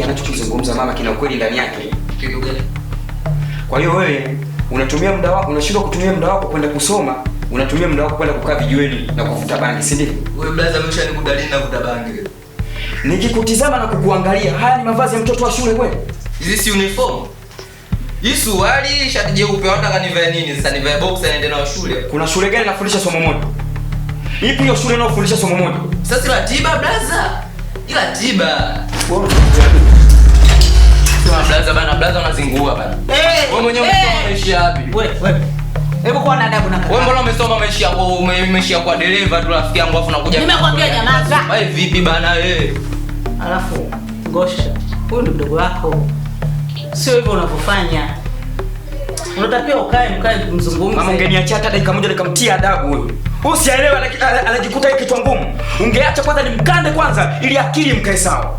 anachokizungumza mama kina ukweli ndani yake. Kitu gani? Kwa hiyo wewe unatumia muda wako, unashindwa kutumia muda wako kwenda kusoma, unatumia muda wako kwenda kukaa vijiweni na kuvuta bangi, si ndivyo? Wewe blaza umeshanikudalini na kuvuta bangi. Nikikutizama na kukuangalia, haya ni mavazi ya mtoto wa shule kweli? Hizi si uniform? Hii suruali, shati jeupe, unataka nivae nini? Sasa nivae boxer niende na shule. Kuna shule gani inafundisha somo moja? Ipi hiyo shule inayofundisha somo moja? Sasa ila tiba blaza. Ila tiba. Sema blaza bana, blaza unazingua bana. Wewe mwenyewe umesoma maisha yapi? Wewe. Hebu kuwa na adabu na kaka. Wewe mbona umesoma maisha yako, umeishia kwa dereva tu rafiki yangu afu unakuja. Nimekwambia nyamaza. Wewe vipi bana wewe? Alafu Ngosha, huyu ni mdogo wako. Sio hivyo unavyofanya. Unatakiwa ukae mzungumze. Mama ungeniacha hata dakika moja nikamtia adabu wewe. Usielewe anajikuta hiki kichwa ngumu. Ungeacha kwanza nimkande kwanza ili akili mkae sawa.